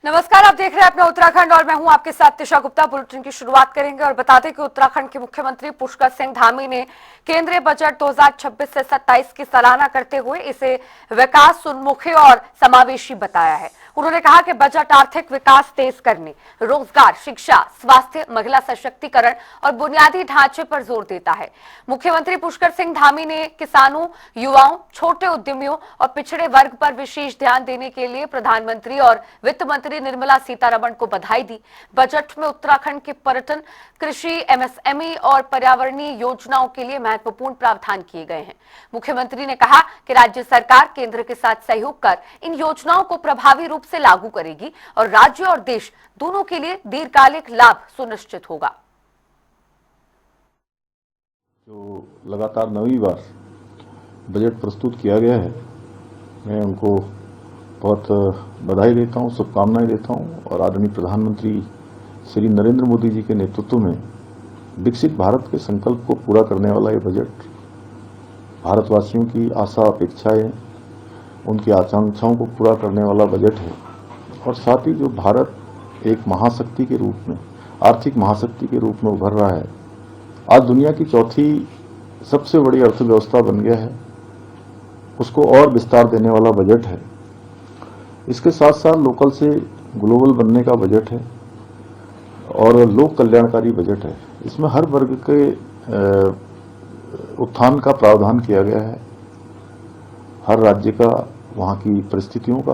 नमस्कार, आप देख रहे हैं अपना उत्तराखंड और मैं हूं आपके साथ तिशा गुप्ता। बुलेटिन की शुरुआत करेंगे और बता दें कि उत्तराखंड के मुख्यमंत्री पुष्कर सिंह धामी ने केंद्रीय बजट 2026 से 27 की सराहना करते हुए इसे विकास उन्मुखी और समावेशी बताया है। उन्होंने कहा कि बजट आर्थिक विकास तेज करने, रोजगार, शिक्षा, स्वास्थ्य, महिला सशक्तिकरण और बुनियादी ढांचे पर जोर देता है। मुख्यमंत्री पुष्कर सिंह धामी ने किसानों, युवाओं, छोटे उद्यमियों और पिछड़े वर्ग पर विशेष ध्यान देने के लिए प्रधानमंत्री और वित्त मंत्री निर्मला सीतारमण को बधाई दी। बजट में उत्तराखंड के पर्यटन, कृषि, एमएसएमई और पर्यावरणीय योजनाओं के लिए महत्वपूर्ण प्रावधान किए गए हैं। मुख्यमंत्री ने कहा कि राज्य सरकार केंद्र के साथ सहयोग कर इन योजनाओं को प्रभावी रूप से लागू करेगी और राज्य और देश दोनों के लिए दीर्घकालिक लाभ सुनिश्चित होगा। जो लगातार 9वीं बार बजट प्रस्तुत किया गया है, मैं उनको बहुत बधाई देता हूं, शुभकामनाएं देता हूं और आदरणीय प्रधानमंत्री श्री नरेंद्र मोदी जी के नेतृत्व में विकसित भारत के संकल्प को पूरा करने वाला ये बजट भारतवासियों की आशा, अपेक्षाएं, उनकी आकांक्षाओं को पूरा करने वाला बजट है। और साथ ही जो भारत एक महाशक्ति के रूप में, आर्थिक महाशक्ति के रूप में उभर रहा है, आज दुनिया की चौथी सबसे बड़ी अर्थव्यवस्था बन गया है, उसको और विस्तार देने वाला बजट है। इसके साथ साथ लोकल से ग्लोबल बनने का बजट है और लोक कल्याणकारी बजट है। इसमें हर वर्ग के उत्थान का प्रावधान किया गया है। हर राज्य का, वहाँ की परिस्थितियों का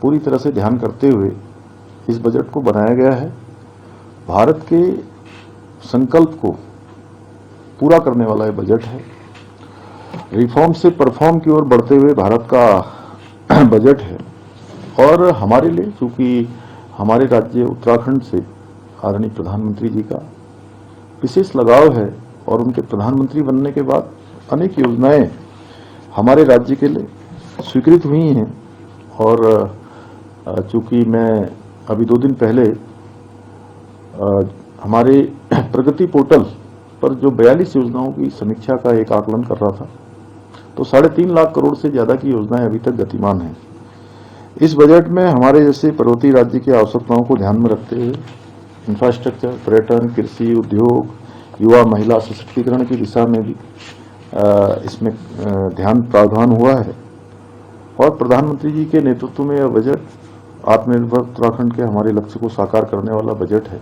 पूरी तरह से ध्यान करते हुए इस बजट को बनाया गया है। भारत के संकल्प को पूरा करने वाला ये बजट है। रिफॉर्म से परफॉर्म की ओर बढ़ते हुए भारत का बजट है। और हमारे लिए, चूंकि हमारे राज्य उत्तराखंड से आदरणीय प्रधानमंत्री जी का विशेष लगाव है और उनके प्रधानमंत्री बनने के बाद अनेक योजनाएं हमारे राज्य के लिए स्वीकृत हुई हैं। और चूंकि मैं अभी 2 दिन पहले हमारे प्रगति पोर्टल पर जो 42 योजनाओं की समीक्षा का एक आकलन कर रहा था, तो 3.5 लाख करोड़ से ज्यादा की योजनाएं अभी तक गतिमान हैं। इस बजट में हमारे जैसे पर्वतीय राज्य की आवश्यकताओं को ध्यान में रखते हुए इंफ्रास्ट्रक्चर, पर्यटन, कृषि, उद्योग, युवा, महिला सशक्तिकरण की दिशा में भी इसमें ध्यान प्रावधान हुआ है। और प्रधानमंत्री जी के नेतृत्व में यह बजट आत्मनिर्भर उत्तराखंड के हमारे लक्ष्य को साकार करने वाला बजट है।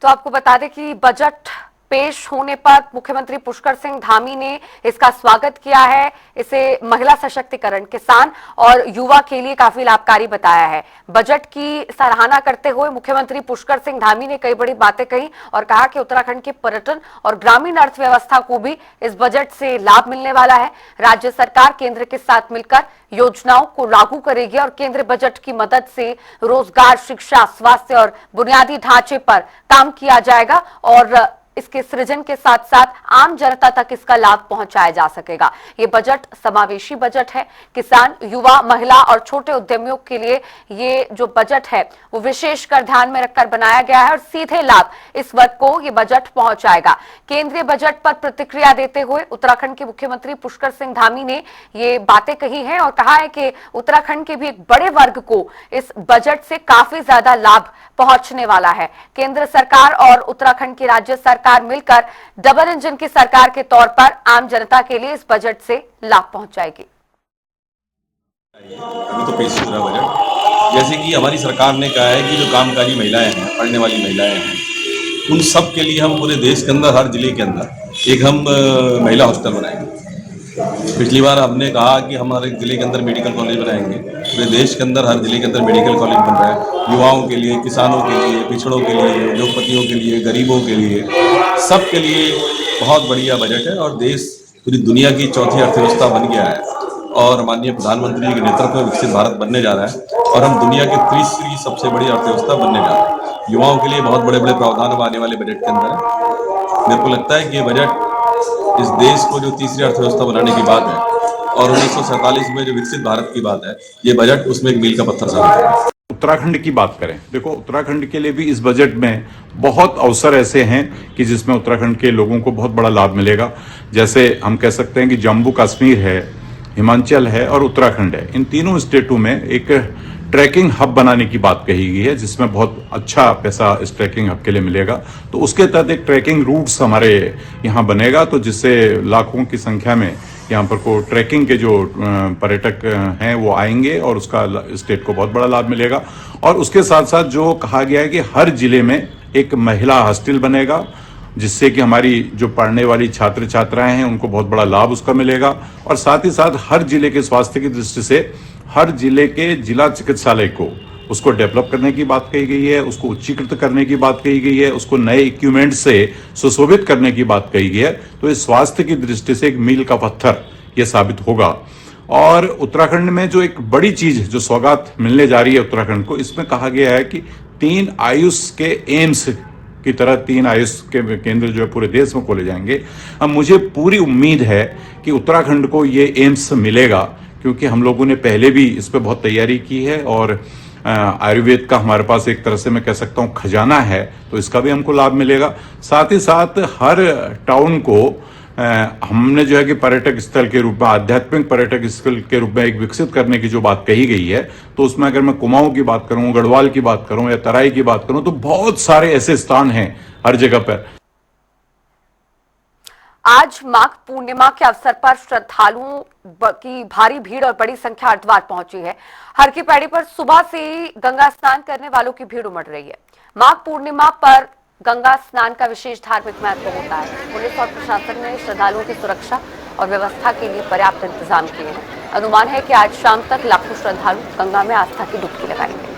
तो आपको बता दें कि बजट पेश होने पर मुख्यमंत्री पुष्कर सिंह धामी ने इसका स्वागत किया है। इसे महिला सशक्तिकरण, किसान और युवा के लिए काफी लाभकारी बताया है। बजट की सराहना करते हुए मुख्यमंत्री पुष्कर सिंह धामी ने कई बड़ी बातें कही और कहा कि उत्तराखंड के पर्यटन और ग्रामीण अर्थव्यवस्था को भी इस बजट से लाभ मिलने वाला है। राज्य सरकार केंद्र के साथ मिलकर योजनाओं को लागू करेगी और केंद्र बजट की मदद से रोजगार, शिक्षा, स्वास्थ्य और बुनियादी ढांचे पर काम किया जाएगा और इसके सृजन के साथ साथ आम जनता तक इसका लाभ पहुंचाया जा सकेगा। ये बजट समावेशी बजट है। किसान, युवा, महिला और छोटे उद्यमियों के लिए ये जो बजट है वो विशेषकर ध्यान में रखकर बनाया गया है और सीधे लाभ इस वर्ग को ये बजट पहुंचाएगा। केंद्रीय बजट पर प्रतिक्रिया देते हुए उत्तराखंड के मुख्यमंत्री पुष्कर सिंह धामी ने ये बातें कही हैं और कहा है कि उत्तराखंड के भी एक बड़े वर्ग को इस बजट से काफी ज्यादा लाभ पहुंचने वाला है। केंद्र सरकार और उत्तराखंड की राज्य सरकार मिलकर डबल इंजन की सरकार के तौर पर आम जनता के लिए इस बजट से लाभ पहुंचाएगी। अभी तो पेश हो रहा बजट, जैसे कि हमारी सरकार ने कहा है कि जो कामकाजी महिलाएं हैं, पढ़ने वाली महिलाएं हैं, उन सब के लिए हम पूरे देश के अंदर, हर जिले के अंदर एक हम महिला हॉस्टल बनाएंगे। पिछली बार हमने कहा कि हमारे जिले के अंदर मेडिकल कॉलेज बनाएंगे। पूरे देश के अंदर हर जिले के अंदर मेडिकल कॉलेज बन रहा है। युवाओं के लिए, किसानों के लिए, पिछड़ों के लिए, उद्योगपतियों के लिए, गरीबों के लिए, सब के लिए बहुत बढ़िया बजट है। और देश पूरी दुनिया की चौथी अर्थव्यवस्था बन गया है और माननीय प्रधानमंत्री जी के नेतृत्व में विकसित भारत बनने जा रहा है और हम दुनिया की तीसरी सबसे बड़ी अर्थव्यवस्था बनने जा रहे हैं। युवाओं के लिए बहुत बड़े बड़े प्रावधान अब आने वाले बजट के अंदर है। मेरे को लगता है कि ये बजट इस देश को जो तीसरी अर्थव्यवस्था बनाने की बात है और 1947 में जो विकसित भारत की बात है, ये बजट उसमें एक मील का पत्थर साबित है। उत्तराखंड की बात करें, देखो उत्तराखंड के लिए भी इस बजट में बहुत अवसर ऐसे हैं कि जिसमें उत्तराखंड के लोगों को बहुत बड़ा लाभ मिलेगा। जैसे हम कह सकते हैं कि जम्मू कश्मीर है, हिमाचल है और उत्तराखंड है। इन तीनों स्टेटों में एक ट्रैकिंग हब बनाने की बात कही गई है, जिसमें बहुत अच्छा पैसा इस ट्रैकिंग हब के लिए मिलेगा। तो उसके तहत एक ट्रैकिंग रूट्स हमारे यहाँ बनेगा, तो जिससे लाखों की संख्या में यहाँ पर को ट्रैकिंग के जो पर्यटक हैं वो आएंगे और उसका स्टेट को बहुत बड़ा लाभ मिलेगा। और उसके साथ साथ जो कहा गया है कि हर जिले में एक महिला हॉस्टल बनेगा, जिससे कि हमारी जो पढ़ने वाली छात्र छात्राएं हैं उनको बहुत बड़ा लाभ उसका मिलेगा। और साथ ही साथ हर जिले के स्वास्थ्य की दृष्टि से हर जिले के जिला चिकित्सालय को उसको डेवलप करने की बात कही गई है, उसको उच्चीकृत करने की बात कही गई है, उसको नए इक्विपमेंट से सुशोभित करने की बात कही गई है। तो इस स्वास्थ्य की दृष्टि से एक मील का पत्थर यह साबित होगा। और उत्तराखंड में जो एक बड़ी चीज जो सौगात मिलने जा रही है उत्तराखंड को, इसमें कहा गया है कि 3 आयुष के एम्स की तरह 3 आयुष के केंद्र जो है पूरे देश में खोले जाएंगे। अब मुझे पूरी उम्मीद है कि उत्तराखंड को ये एम्स मिलेगा, क्योंकि हम लोगों ने पहले भी इस पर बहुत तैयारी की है और आयुर्वेद का हमारे पास एक तरह से मैं कह सकता हूँ खजाना है, तो इसका भी हमको लाभ मिलेगा। साथ ही साथ हर टाउन को हमने जो है कि पर्यटक स्थल के रूप में, आध्यात्मिक पर्यटक स्थल के रूप में एक विकसित करने की जो बात कही गई है, तो उसमें अगर मैं कुमाऊं की बात करूं, गढ़वाल की बात करूं या तराई की बात करूं, तो बहुत सारे ऐसे स्थान हैं हर जगह पर। आज माघ पूर्णिमा के अवसर पर श्रद्धालुओं की भारी भीड़ और बड़ी संख्या हरिद्वार पहुंची है। हर की पैड़ी पर सुबह से ही गंगा स्नान करने वालों की भीड़ उमड़ रही है। माघ पूर्णिमा पर गंगा स्नान का विशेष धार्मिक महत्व होता है। पुलिस और प्रशासन ने श्रद्धालुओं की सुरक्षा और व्यवस्था के लिए पर्याप्त इंतजाम किए हैं। अनुमान है कि आज शाम तक लाखों श्रद्धालु गंगा में आस्था की डुबकी लगाएंगे।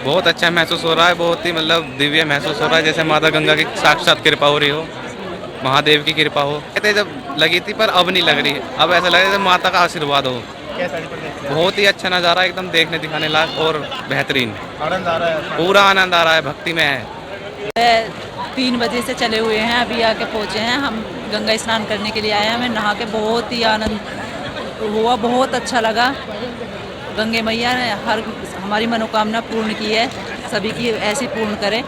बहुत अच्छा महसूस हो रहा है, बहुत ही मतलब दिव्य महसूस हो रहा है, जैसे माता गंगा की साक्षात कृपा हो रही हो, महादेव की कृपा हो। कहते जब लगी थी पर अब नहीं लग रही, अब ऐसा लग रहा है जैसे माता का आशीर्वाद हो। बहुत ही अच्छा नज़ारा, एकदम देखने दिखाने लायक और बेहतरीन। आनंद आ रहा है, पूरा आनंद आ रहा है, भक्ति में है। 3 बजे से चले हुए हैं, अभी आके पहुंचे हैं। हम गंगा स्नान करने के लिए आए हैं। हमें नहा के बहुत ही आनंद हुआ, बहुत अच्छा लगा। गंगे मैया ने हमारी मनोकामना पूर्ण की है, सभी की ऐसी पूर्ण करें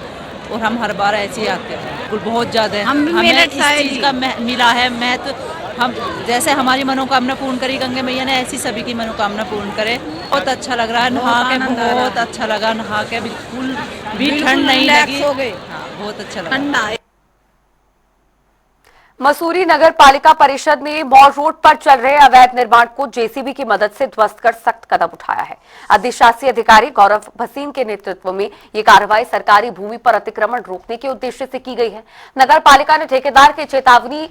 और हम हर बार ऐसे ही आते हैं। बहुत ज़्यादा हमें इस चीज़ का मिला है महत्व। हम जैसे हमारी मनोकामना पूर्ण करी गंगे मैया ने, ऐसी सभी की मनोकामना पूर्ण करे। बहुत अच्छा लग रहा है, नहा के बहुत अच्छा लगा। नहा के बिल्कुल भी ठंड नहीं लगी, बहुत अच्छा लगा। मसूरी नगर पालिका परिषद ने मॉल रोड पर चल रहे अवैध निर्माण को जेसीबी की मदद से ध्वस्त कर सख्त कदम उठाया है। अधिशासी अधिकारी गौरव भसीन के नेतृत्व में ये कार्रवाई सरकारी भूमि पर अतिक्रमण रोकने के उद्देश्य से की गई है। नगर पालिका ने ठेकेदार की चेतावनी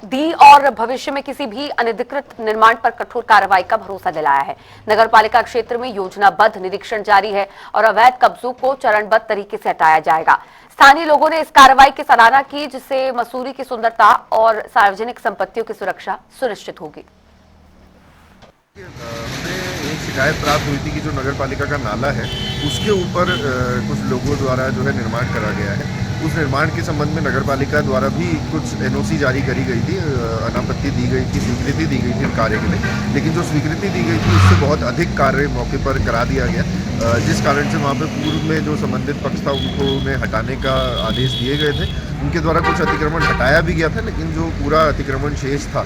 दी और भविष्य में किसी भी अनधिकृत निर्माण पर कठोर कार्रवाई का भरोसा दिलाया है। नगर पालिका क्षेत्र में योजनाबद्ध निरीक्षण जारी है और अवैध कब्जों को चरणबद्ध तरीके से हटाया जाएगा। स्थानीय लोगों ने इस कार्रवाई की सराहना की, जिससे मसूरी की सुंदरता और सार्वजनिक संपत्तियों की सुरक्षा सुनिश्चित होगी। हमें एक शिकायत प्राप्त हुई थी कि जो नगर पालिका का नाला है उसके ऊपर कुछ लोगों द्वारा जो है निर्माण करा गया है। उस निर्माण के संबंध में नगर पालिका द्वारा भी कुछ एनओसी जारी करी गई थी, अनापत्ति दी गई थी, स्वीकृति दी गई थी कार्य के लिए। लेकिन जो स्वीकृति दी गई थी उससे बहुत अधिक कार्य मौके पर करा दिया गया, जिस कारण से वहाँ पे पूर्व में जो संबंधित पक्ष था उनको उन्हें हटाने का आदेश दिए गए थे। उनके द्वारा कुछ अतिक्रमण हटाया भी गया था, लेकिन जो पूरा अतिक्रमण शेष था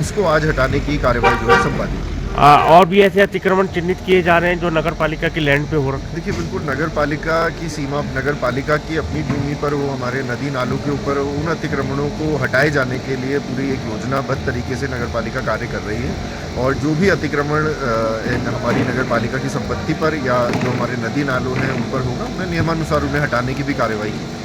उसको आज हटाने की कार्यवाही जो है संपादित की। और भी ऐसे अतिक्रमण चिन्हित किए जा रहे हैं जो नगर पालिका की लैंड पे हो रहे हैं। देखिए, बिल्कुल नगर पालिका की सीमा, नगर पालिका की अपनी भूमि पर वो हमारे नदी नालों के ऊपर उन अतिक्रमणों को हटाए जाने के लिए पूरी एक योजनाबद्ध तरीके से नगर पालिका कार्य कर रही है। और जो भी अतिक्रमण हमारी नगर पालिका की संपत्ति पर या जो हमारे नदी नालों हैं उन पर होगा, उन्हें नियमानुसार उन्हें हटाने की भी कार्रवाई की।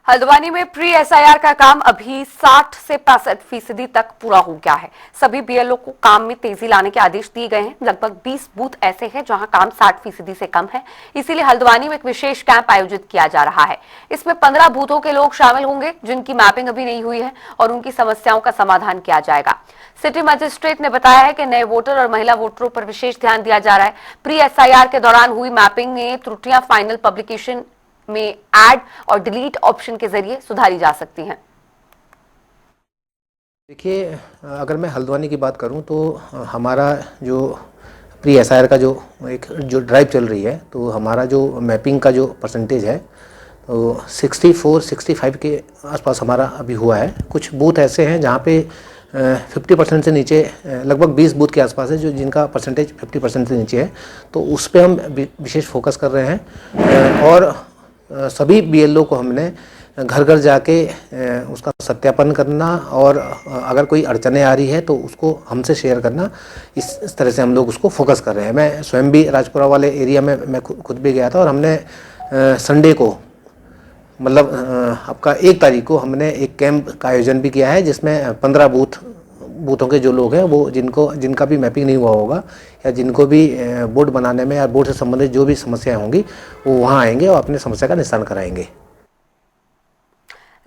हल्द्वानी में प्री एसआईआर का काम अभी 60 से 65% तक पूरा हो गया है। सभी बीएलओ को काम में तेजी लाने के आदेश दिए गए हैं। लगभग 20 बूथ ऐसे हैं जहां काम 60% से कम है, इसीलिए हल्द्वानी में एक विशेष कैंप आयोजित किया जा रहा है। इसमें 15 बूथों के लोग शामिल होंगे जिनकी मैपिंग अभी नहीं हुई है और उनकी समस्याओं का समाधान किया जाएगा। सिटी मजिस्ट्रेट ने बताया है कि नए वोटर और महिला वोटरों पर विशेष ध्यान दिया जा रहा है। प्री एसआईआर के दौरान हुई मैपिंग में त्रुटियां फाइनल पब्लिकेशन में ऐड और डिलीट ऑप्शन के जरिए सुधारी जा सकती हैं। देखिए, अगर मैं हल्द्वानी की बात करूं तो हमारा जो प्री एसआईआर का जो ड्राइव चल रही है, तो हमारा जो मैपिंग का जो परसेंटेज है, 64-65 के आसपास हमारा अभी हुआ है। कुछ बूथ ऐसे हैं जहाँ पे 50% से नीचे, लगभग 20 बूथ के आसपास है जो जिनका परसेंटेज 50% से नीचे है, तो उस पर हम विशेष फोकस कर रहे हैं। और सभी BLO को हमने घर घर जाके उसका सत्यापन करना और अगर कोई अड़चने आ रही है तो उसको हमसे शेयर करना, इस तरह से हम लोग उसको फोकस कर रहे हैं। मैं स्वयं भी राजपुरा वाले एरिया में मैं खुद भी गया था और हमने संडे को, मतलब आपका 1 तारीख को हमने एक कैंप का आयोजन भी किया है जिसमें 15 बूथों के जो लोग हैं वो जिनका भी मैपिंग नहीं हुआ होगा या जिनको भी बोर्ड बनाने में या बोर्ड से संबंधित जो भी समस्याएं होंगी वो वहाँ आएंगे और अपनी समस्या का निस्तारण कराएंगे।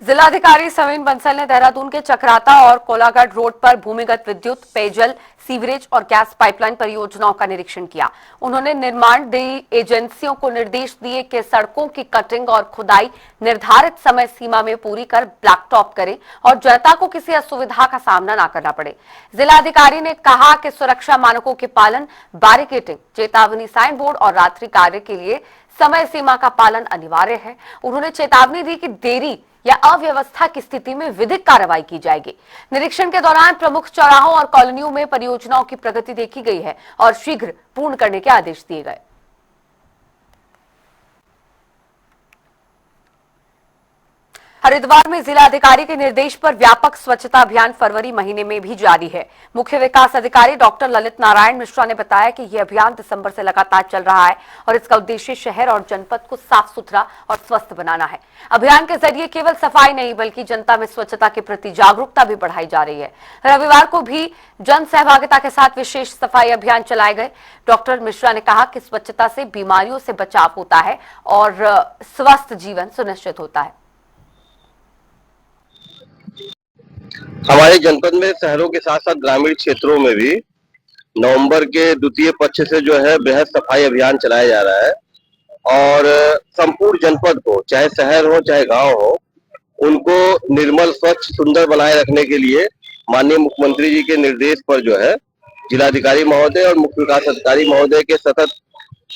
जिलाधिकारी सविन बंसल ने देहरादून के चक्राता और कोलागढ़ रोड पर भूमिगत विद्युत, पेयजल, सीवरेज और गैस पाइपलाइन परियोजनाओं का निरीक्षण किया। उन्होंने निर्माणदेही एजेंसियों को निर्देश दिए कि सड़कों की कटिंग और खुदाई निर्धारित समय सीमा में पूरी कर ब्लैकटॉप करें और जनता को किसी असुविधा का सामना न करना पड़े। जिलाधिकारी ने कहा कि सुरक्षा मानकों के पालन, बैरिकेडिंग, चेतावनी साइन बोर्ड और रात्रि कार्य के लिए समय सीमा का पालन अनिवार्य है। उन्होंने चेतावनी दी कि देरी या अव्यवस्था की स्थिति में विधिक कार्रवाई की जाएगी। निरीक्षण के दौरान प्रमुख चौराहों और कॉलोनियों में परियोजनाओं की प्रगति देखी गई है और शीघ्र पूर्ण करने के आदेश दिए गए। हरिद्वार में जिलाधिकारी के निर्देश पर व्यापक स्वच्छता अभियान फरवरी महीने में भी जारी है। मुख्य विकास अधिकारी डॉक्टर ललित नारायण मिश्रा ने बताया कि यह अभियान दिसंबर से लगातार चल रहा है और इसका उद्देश्य शहर और जनपद को साफ सुथरा और स्वस्थ बनाना है। अभियान के जरिए केवल सफाई नहीं बल्कि जनता में स्वच्छता के प्रति जागरूकता भी बढ़ाई जा रही है। रविवार को भी जन सहभागिता के साथ विशेष सफाई अभियान चलाए गए। डॉक्टर मिश्रा ने कहा कि स्वच्छता से बीमारियों से बचाव होता है और स्वस्थ जीवन सुनिश्चित होता है। हमारे जनपद में शहरों के साथ साथ ग्रामीण क्षेत्रों में भी नवंबर के द्वितीय पक्ष से जो है बेहद सफाई अभियान चलाया जा रहा है और संपूर्ण जनपद को, चाहे शहर हो चाहे गांव हो, उनको निर्मल, स्वच्छ, सुंदर बनाए रखने के लिए माननीय मुख्यमंत्री जी के निर्देश पर जो है जिलाधिकारी महोदय और मुख्य विकास अधिकारी महोदय के सतत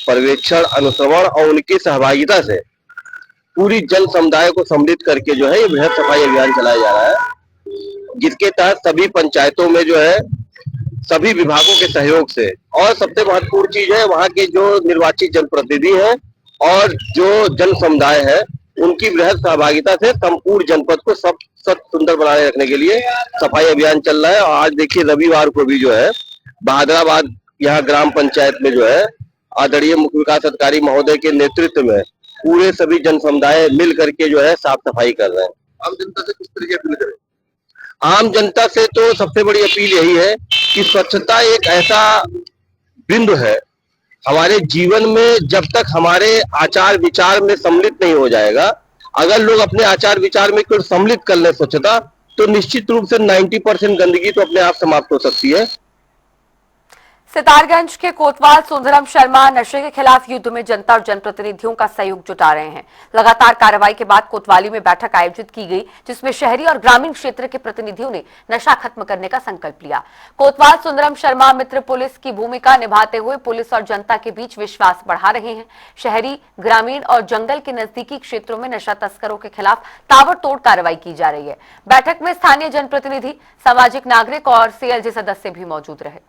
पर्यवेक्षण, अनुश्रवण और उनकी सहभागिता से पूरी जन समुदाय को सम्मिलित करके जो है ये बेहद सफाई अभियान चलाया जा रहा है, जिसके तहत सभी पंचायतों में जो है सभी विभागों के सहयोग से, और सबसे महत्वपूर्ण चीज है वहाँ के जो निर्वाचित जनप्रतिनिधि हैं और जो जन समुदाय है उनकी बृहद सहभागिता से संपूर्ण जनपद को सब सुंदर बनाए रखने के लिए सफाई अभियान चल रहा है। और आज देखिए रविवार को भी जो है बहादुराबाद यहाँ ग्राम पंचायत में जो है आदरणीय मुख्य विकास अधिकारी महोदय के नेतृत्व में पूरे सभी जन समुदाय मिल करके जो है साफ सफाई कर रहे हैं। आम जनता से किस तरह की अपील करें? आम जनता से तो सबसे बड़ी अपील यही है कि स्वच्छता एक ऐसा बिंदु है हमारे जीवन में, जब तक हमारे आचार विचार में सम्मिलित नहीं हो जाएगा, अगर लोग अपने आचार विचार में कुछ सम्मिलित कर ले स्वच्छता, तो निश्चित रूप से 90% गंदगी तो अपने आप समाप्त हो सकती है। सितारगंज के कोतवाल सुंदरम शर्मा नशे के खिलाफ युद्ध में जनता और जनप्रतिनिधियों का सहयोग जुटा रहे हैं। लगातार कार्रवाई के बाद कोतवाली में बैठक आयोजित की गई जिसमें शहरी और ग्रामीण क्षेत्र के प्रतिनिधियों ने नशा खत्म करने का संकल्प लिया। कोतवाल सुंदरम शर्मा मित्र पुलिस की भूमिका निभाते हुए पुलिस और जनता के बीच विश्वास बढ़ा रहे हैं। शहरी, ग्रामीण और जंगल के नजदीकी क्षेत्रों में नशा तस्करों के खिलाफ ताबड़तोड़ कार्रवाई की जा रही है। बैठक में स्थानीय जनप्रतिनिधि, सामाजिक नागरिक और CLG सदस्य भी मौजूद रहे।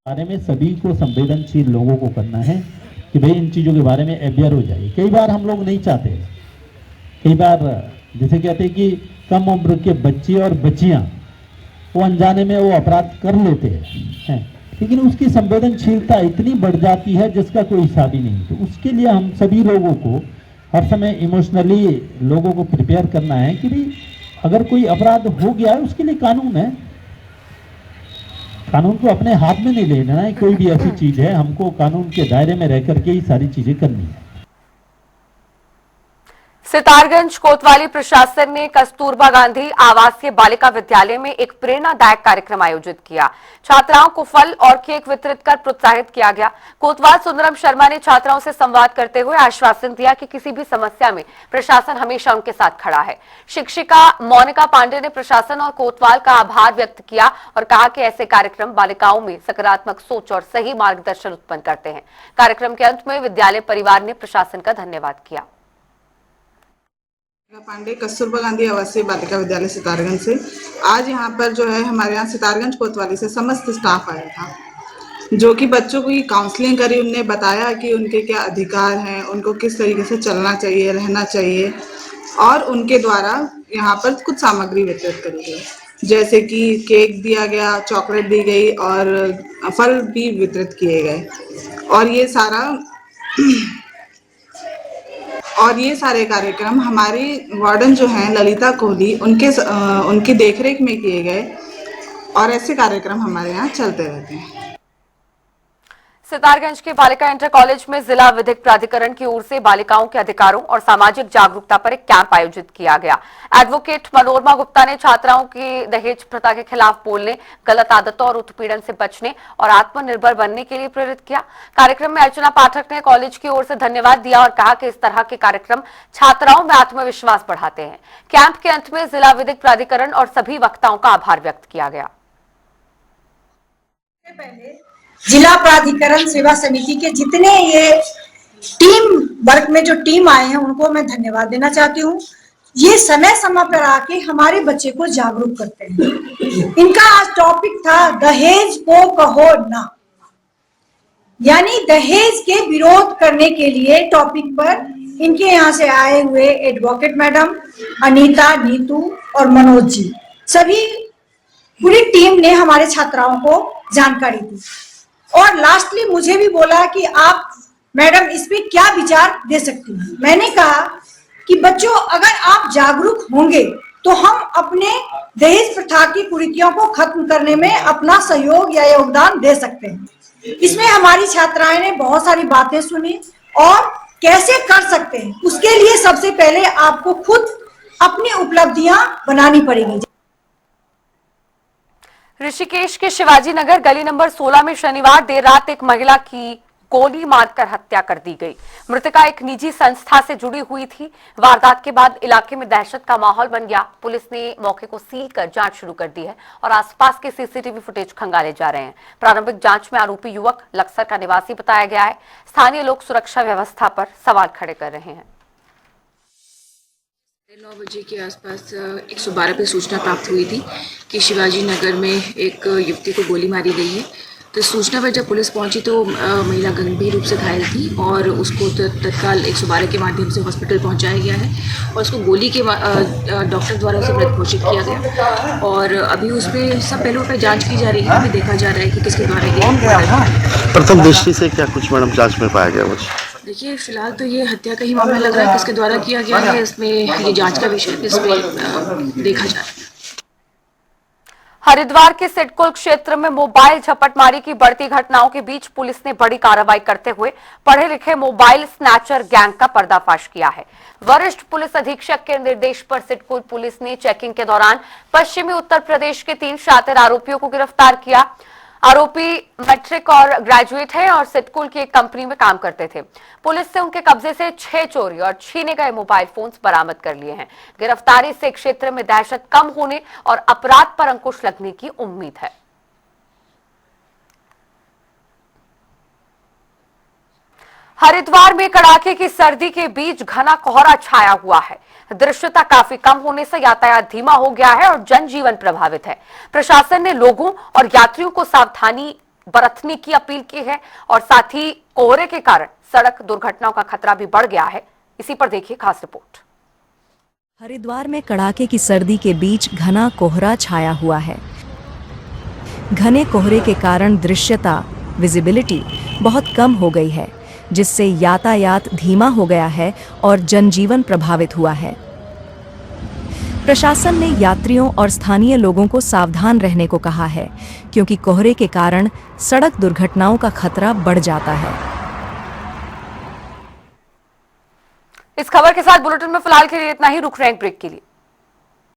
बारे में सभी को संवेदनशील लोगों को करना है कि भाई इन चीज़ों के बारे में अवेयर हो जाए। कई बार हम लोग नहीं चाहते, कई बार जैसे कहते हैं कि कम उम्र के बच्चे और बच्चियां वो अनजाने में वो अपराध कर लेते हैं, लेकिन उसकी संवेदनशीलता इतनी बढ़ जाती है जिसका कोई हिसाब ही नहीं। तो उसके लिए हम सभी लोगों को हर समय इमोशनली लोगों को प्रिपेयर करना है कि भाई अगर कोई अपराध हो गया है उसके लिए कानून है, कानून को अपने हाथ में नहीं लेना है। कोई भी ऐसी चीज है हमको कानून के दायरे में रह करके ही सारी चीजें करनी है। सितारगंज कोतवाली प्रशासन ने कस्तूरबा गांधी आवासीय बालिका विद्यालय में एक प्रेरणादायक कार्यक्रम आयोजित किया। छात्राओं को फल और केक वितरित कर प्रोत्साहित किया गया। कोतवाल सुंदरम शर्मा ने छात्राओं से संवाद करते हुए आश्वासन दिया कि किसी भी समस्या में प्रशासन हमेशा उनके साथ खड़ा है। शिक्षिका मोनिका पांडे ने प्रशासन और कोतवाल का आभार व्यक्त किया और कहा कि ऐसे कार्यक्रम बालिकाओं में सकारात्मक सोच और सही मार्गदर्शन उत्पन्न करते हैं। कार्यक्रम के अंत में विद्यालय परिवार ने प्रशासन का धन्यवाद किया। पांडे, कस्तूरबा गांधी आवासीय बालिका विद्यालय सितारगंज से। आज यहाँ पर जो है हमारे यहाँ सितारगंज कोतवाली से समस्त स्टाफ आया था, जो कि बच्चों की काउंसलिंग करी। उनने बताया कि उनके क्या अधिकार हैं, उनको किस तरीके से चलना चाहिए, रहना चाहिए, और उनके द्वारा यहाँ पर कुछ सामग्री वितरित करी गई, जैसे कि केक दिया गया, चॉकलेट दी गई और फल भी वितरित किए गए। और ये सारे कार्यक्रम हमारी वार्डन जो हैं ललिता कोहली, उनकी देखरेख में किए गए, और ऐसे कार्यक्रम हमारे यहाँ चलते रहते हैं। सितारगंज के बालिका इंटर कॉलेज में जिला विधिक प्राधिकरण की ओर से बालिकाओं के अधिकारों और सामाजिक जागरूकता पर एक कैंप आयोजित किया गया। एडवोकेट मनोरमा गुप्ता ने छात्राओं की दहेज प्रथा के खिलाफ बोलने, गलत आदतों और उत्पीड़न से बचने और आत्मनिर्भर बनने के लिए प्रेरित किया। कार्यक्रम में अर्चना पाठक ने कॉलेज की ओर से धन्यवाद दिया और कहा कि इस तरह के कार्यक्रम छात्राओं में आत्मविश्वास बढ़ाते हैं। कैंप के अंत में जिला विधिक प्राधिकरण और सभी वक्ताओं का आभार व्यक्त किया गया। जिला प्राधिकरण सेवा समिति के जितने ये टीम वर्क में जो टीम आए हैं उनको मैं धन्यवाद देना चाहती हूँ। ये समय समय पर आके हमारे बच्चे को जागरूक करते हैं। इनका आज टॉपिक था दहेज को कहो ना, यानी दहेज के विरोध करने के लिए टॉपिक पर इनके यहाँ से आए हुए एडवोकेट मैडम अनीता, नीतू और मनोज जी, सभी पूरी टीम ने हमारे छात्राओं को जानकारी दी। और लास्टली मुझे भी बोला कि आप मैडम इस पे क्या विचार दे सकती हैं। मैंने कहा कि बच्चों, अगर आप जागरूक होंगे तो हम अपने दहेज प्रथा की कुरीतियों को खत्म करने में अपना सहयोग या योगदान दे सकते हैं। इसमें हमारी छात्राएं ने बहुत सारी बातें सुनी और कैसे कर सकते हैं, उसके लिए सबसे पहले आपको खुद अपनी उपलब्धियां बनानी पड़ेगी। ऋषिकेश के शिवाजी नगर गली नंबर 16 में शनिवार देर रात एक महिला की गोली मारकर हत्या कर दी गई। मृतका एक निजी संस्था से जुड़ी हुई थी। वारदात के बाद इलाके में दहशत का माहौल बन गया। पुलिस ने मौके को सील कर जांच शुरू कर दी है और आसपास के सीसीटीवी फुटेज खंगाले जा रहे हैं। प्रारंभिक जांच में आरोपी युवक लक्सर का निवासी बताया गया है। स्थानीय लोग सुरक्षा व्यवस्था पर सवाल खड़े कर रहे हैं। 9 बजे के आसपास 112 पे सूचना प्राप्त हुई थी कि शिवाजी नगर में एक युवती को गोली मारी गई है। तो सूचना पर जब पुलिस पहुंची तो महिला गंभीर रूप से घायल थी और उसको तत्काल 112 के माध्यम से हॉस्पिटल पहुंचाया गया है और उसको गोली के डॉक्टर द्वारा उसे मृत घोषित किया गया। और अभी उसमें सब पहलुओं पर जांच की जा रही है। अभी देखा जा रहा है कि किसके द्वारा ये प्रथम दृष्टि से क्या कुछ मैडम जांच में पाया गया कुछ? देखिए, फिलहाल तो ये हत्या का ही मामला लग रहा है। किसके द्वारा किया गया है इसमें ये जांच का विषय है, इसमें देखा जा रहा है। हरिद्वार के सिडकुल क्षेत्र में मोबाइल झपटमारी की बढ़ती घटनाओं के बीच पुलिस ने बड़ी कार्रवाई करते हुए पढ़े लिखे मोबाइल स्नैचर गैंग का पर्दाफाश किया है। वरिष्ठ पुलिस अधीक्षक के निर्देश पर सिडकुल पुलिस ने चेकिंग के दौरान पश्चिमी उत्तर प्रदेश के 3 शातिर आरोपियों को गिरफ्तार किया। आरोपी मैट्रिक और ग्रेजुएट है और सिडकुल की एक कंपनी में काम करते थे। पुलिस से उनके कब्जे से 6 चोरी और छीने गए मोबाइल फोन्स बरामद कर लिए हैं। गिरफ्तारी से क्षेत्र में दहशत कम होने और अपराध पर अंकुश लगने की उम्मीद है। हरिद्वार में कड़ाके की सर्दी के बीच घना कोहरा छाया हुआ है। दृश्यता काफी कम होने से यातायात धीमा हो गया है और जनजीवन प्रभावित है। प्रशासन ने लोगों और यात्रियों को सावधानी बरतने की अपील की है और साथ ही कोहरे के कारण सड़क दुर्घटनाओं का खतरा भी बढ़ गया है। इसी पर देखिए खास रिपोर्ट। हरिद्वार में कड़ाके की सर्दी के बीच घना कोहरा छाया हुआ है। घने कोहरे के कारण दृश्यता विजिबिलिटी बहुत कम हो गई है, जिससे यातायात धीमा हो गया है और जनजीवन प्रभावित हुआ है। प्रशासन ने यात्रियों और स्थानीय लोगों को सावधान रहने को कहा है, क्योंकि कोहरे के कारण सड़क दुर्घटनाओं का खतरा बढ़ जाता है। इस खबर के साथ बुलेटिन में फिलहाल के लिए इतना ही। रुक रहे हैं ब्रेक के लिए।